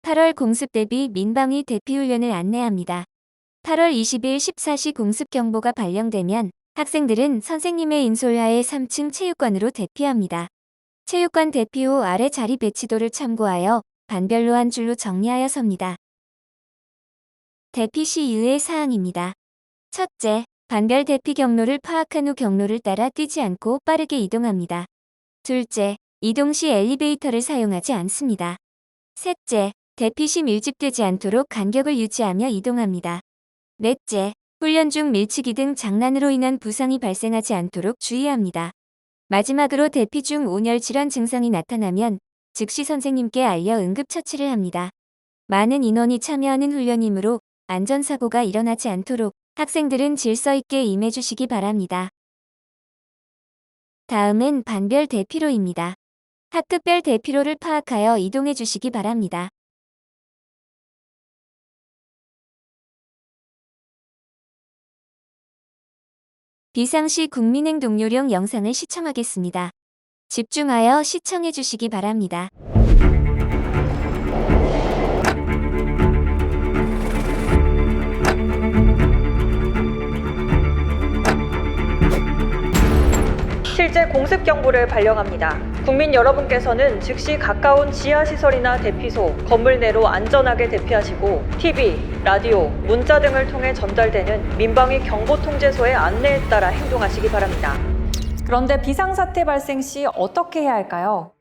8월 공습 대비 민방위 대피훈련을 안내합니다. 8월 20일 14시 공습 경보가 발령되면 학생들은 선생님의 인솔하에 3층 체육관으로 대피합니다. 체육관 대피 후 아래 자리 배치도를 참고하여 반별로 한 줄로 정리하여 섭니다. 대피 시 유의 사항입니다. 첫째, 반별 대피 경로를 파악한 후 경로를 따라 뛰지 않고 빠르게 이동합니다. 둘째, 이동 시 엘리베이터를 사용하지 않습니다. 셋째, 대피 시 밀집되지 않도록 간격을 유지하며 이동합니다. 넷째, 훈련 중 밀치기 등 장난으로 인한 부상이 발생하지 않도록 주의합니다. 마지막으로 대피 중 온열 질환 증상이 나타나면 즉시 선생님께 알려 응급처치를 합니다. 많은 인원이 참여하는 훈련이므로 안전사고가 일어나지 않도록 학생들은 질서 있게 임해주시기 바랍니다. 다음은 반별 대피로입니다. 학급별 대피로를 파악하여 이동해 주시기 바랍니다. 비상시 국민행동요령 영상을 시청하겠습니다. 집중하여 시청해 주시기 바랍니다. 실제 공습 경보를 발령합니다. 국민 여러분께서는 즉시 가까운 지하시설이나 대피소, 건물 내로 안전하게 대피하시고 TV, 라디오, 문자 등을 통해 전달되는 민방위 경보통제소의 안내에 따라 행동하시기 바랍니다. 그런데 비상사태 발생 시 어떻게 해야 할까요?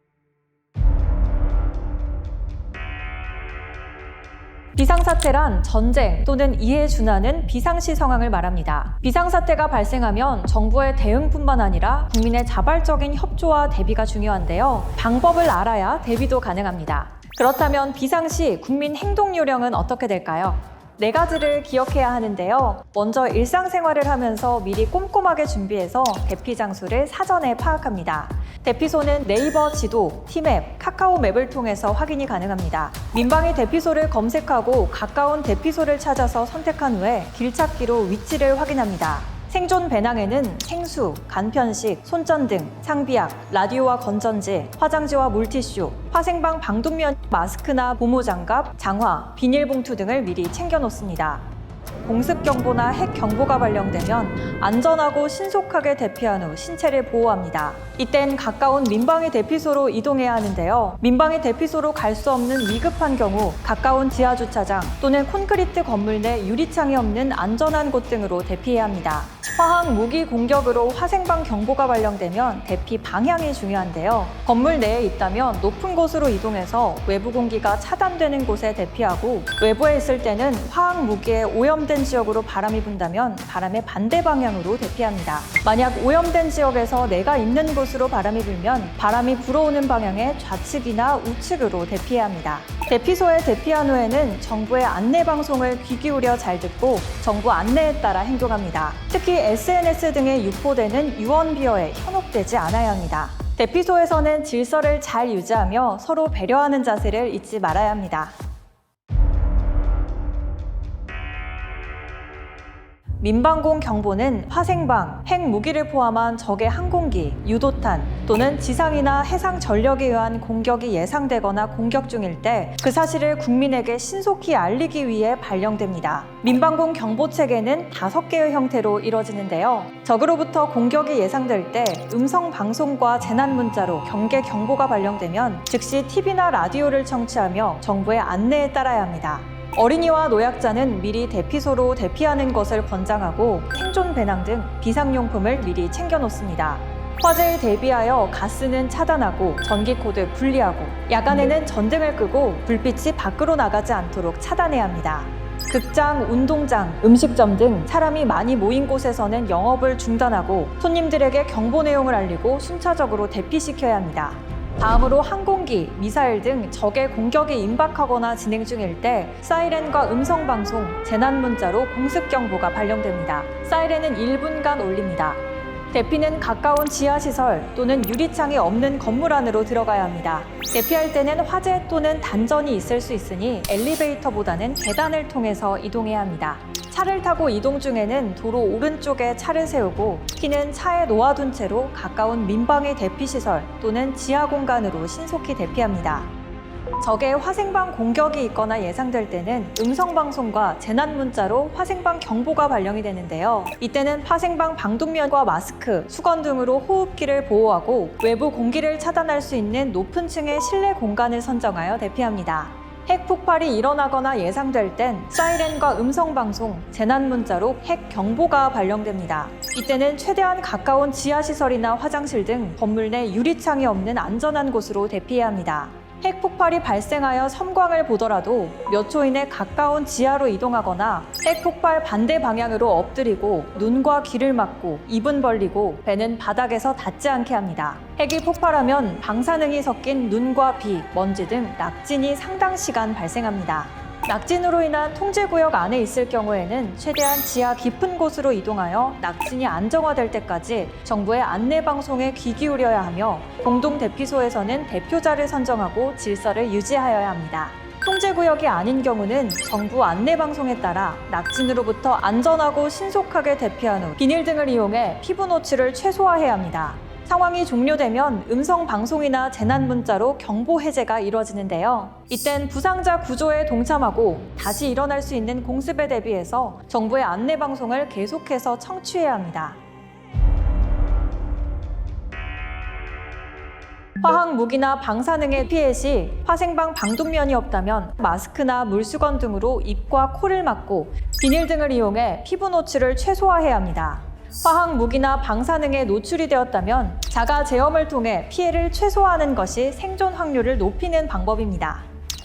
비상사태란 전쟁 또는 이에 준하는 비상시 상황을 말합니다. 비상사태가 발생하면 정부의 대응뿐만 아니라 국민의 자발적인 협조와 대비가 중요한데요. 방법을 알아야 대비도 가능합니다. 그렇다면 비상시 국민 행동요령은 어떻게 될까요? 4가지를 기억해야 하는데요. 먼저 일상생활을 하면서 미리 꼼꼼하게 준비해서 대피 장소를 사전에 파악합니다. 대피소는 네이버 지도, 티맵, 카카오맵을 통해서 확인이 가능합니다. 민방위 대피소를 검색하고 가까운 대피소를 찾아서 선택한 후에 길찾기로 위치를 확인합니다. 생존 배낭에는 생수, 간편식, 손전등, 상비약, 라디오와 건전지, 화장지와 물티슈, 화생방 방독면, 마스크나 고무장갑, 장화, 비닐봉투 등을 미리 챙겨놓습니다. 공습경보나 핵경보가 발령되면 안전하고 신속하게 대피한 후 신체를 보호합니다. 이땐 가까운 민방위 대피소로 이동해야 하는데요. 민방위 대피소로 갈 수 없는 위급한 경우 가까운 지하주차장 또는 콘크리트 건물 내 유리창이 없는 안전한 곳 등으로 대피해야 합니다. 화학 무기 공격으로 화생방 경보가 발령되면 대피 방향이 중요한데요. 건물 내에 있다면 높은 곳으로 이동해서 외부 공기가 차단되는 곳에 대피하고 외부에 있을 때는 화학 무기에 오염된 지역으로 바람이 분다면 바람의 반대 방향으로 대피합니다. 만약 오염된 지역에서 내가 있는 곳으로 바람이 불면 바람이 불어오는 방향의 좌측이나 우측으로 대피해야 합니다. 대피소에 대피한 후에는 정부의 안내 방송을 귀 기울여 잘 듣고 정부 안내에 따라 행동합니다. 특히 SNS 등에 유포되는 유언 비어에 현혹되지 않아야 합니다. 대피소에서는 질서를 잘 유지하며 서로 배려하는 자세를 잊지 말아야 합니다. 민방공 경보는 화생방, 핵무기를 포함한 적의 항공기, 유도탄 또는 지상이나 해상 전력에 의한 공격이 예상되거나 공격 중일 때 그 사실을 국민에게 신속히 알리기 위해 발령됩니다. 민방공 경보 체계는 5개의 형태로 이뤄지는데요. 적으로부터 공격이 예상될 때 음성 방송과 재난 문자로 경계 경보가 발령되면 즉시 TV나 라디오를 청취하며 정부의 안내에 따라야 합니다. 어린이와 노약자는 미리 대피소로 대피하는 것을 권장하고 생존 배낭 등 비상용품을 미리 챙겨놓습니다. 화재에 대비하여 가스는 차단하고 전기코드 분리하고 야간에는 전등을 끄고 불빛이 밖으로 나가지 않도록 차단해야 합니다. 극장, 운동장, 음식점 등 사람이 많이 모인 곳에서는 영업을 중단하고 손님들에게 경보 내용을 알리고 순차적으로 대피시켜야 합니다. 다음으로 항공기, 미사일 등 적의 공격이 임박하거나 진행 중일 때 사이렌과 음성방송, 재난문자로 공습경보가 발령됩니다. 사이렌은 1분간 울립니다. 대피는 가까운 지하시설 또는 유리창이 없는 건물 안으로 들어가야 합니다. 대피할 때는 화재 또는 단전이 있을 수 있으니 엘리베이터보다는 계단을 통해서 이동해야 합니다. 차를 타고 이동 중에는 도로 오른쪽에 차를 세우고 키는 차에 놓아둔 채로 가까운 민방위 대피시설 또는 지하 공간으로 신속히 대피합니다. 적의 화생방 공격이 있거나 예상될 때는 음성방송과 재난문자로 화생방 경보가 발령이 되는데요. 이때는 화생방 방독면과 마스크, 수건 등으로 호흡기를 보호하고 외부 공기를 차단할 수 있는 높은 층의 실내 공간을 선정하여 대피합니다. 핵 폭발이 일어나거나 예상될 땐 사이렌과 음성방송, 재난문자로 핵 경보가 발령됩니다. 이때는 최대한 가까운 지하시설이나 화장실 등 건물 내 유리창이 없는 안전한 곳으로 대피해야 합니다. 핵 폭발이 발생하여 섬광을 보더라도 몇 초 이내 가까운 지하로 이동하거나 핵 폭발 반대 방향으로 엎드리고 눈과 귀를 막고 입은 벌리고 배는 바닥에서 닿지 않게 합니다. 핵이 폭발하면 방사능이 섞인 눈과 비, 먼지 등 낙진이 상당 시간 발생합니다. 낙진으로 인한 통제구역 안에 있을 경우에는 최대한 지하 깊은 곳으로 이동하여 낙진이 안정화될 때까지 정부의 안내방송에 귀 기울여야 하며 공동대피소에서는 대표자를 선정하고 질서를 유지하여야 합니다. 통제구역이 아닌 경우는 정부 안내방송에 따라 낙진으로부터 안전하고 신속하게 대피한 후 비닐 등을 이용해 피부 노출을 최소화해야 합니다. 상황이 종료되면 음성방송이나 재난문자로 경보 해제가 이루어지는데요. 이땐 부상자 구조에 동참하고 다시 일어날 수 있는 공습에 대비해서 정부의 안내방송을 계속해서 청취해야 합니다. 화학 무기나 방사능의 피해 시 화생방 방독면이 없다면 마스크나 물수건 등으로 입과 코를 막고 비닐 등을 이용해 피부 노출을 최소화해야 합니다. 화학 무기나 방사능에 노출이 되었다면 자가 제염을 통해 피해를 최소화하는 것이 생존 확률을 높이는 방법입니다.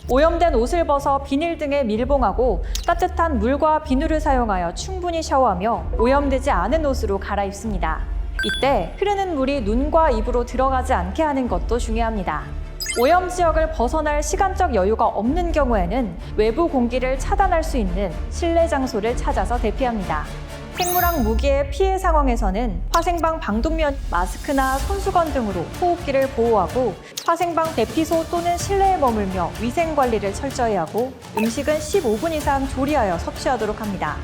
오염된 옷을 벗어 비닐 등에 밀봉하고 따뜻한 물과 비누를 사용하여 충분히 샤워하며 오염되지 않은 옷으로 갈아입습니다. 이때 흐르는 물이 눈과 입으로 들어가지 않게 하는 것도 중요합니다. 오염 지역을 벗어날 시간적 여유가 없는 경우에는 외부 공기를 차단할 수 있는 실내 장소를 찾아서 대피합니다. 생물학 무기의 피해 상황에서는 화생방 방독면, 마스크나 손수건 등으로 호흡기를 보호하고 화생방 대피소 또는 실내에 머물며 위생관리를 철저히 하고 음식은 15분 이상 조리하여 섭취하도록 합니다.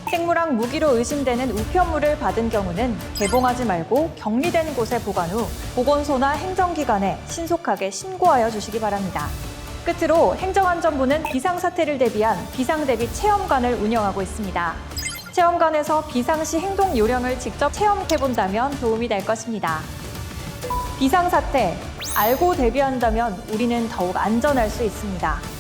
생물학 무기로 의심되는 우편물을 받은 경우는 개봉하지 말고 격리된 곳에 보관 후 보건소나 행정기관에 신속하게 신고하여 주시기 바랍니다. 끝으로 행정안전부는 비상사태를 대비한 비상대비 체험관을 운영하고 있습니다. 체험관에서 비상시 행동 요령을 직접 체험해본다면 도움이 될 것입니다. 비상사태, 알고 대비한다면 우리는 더욱 안전할 수 있습니다.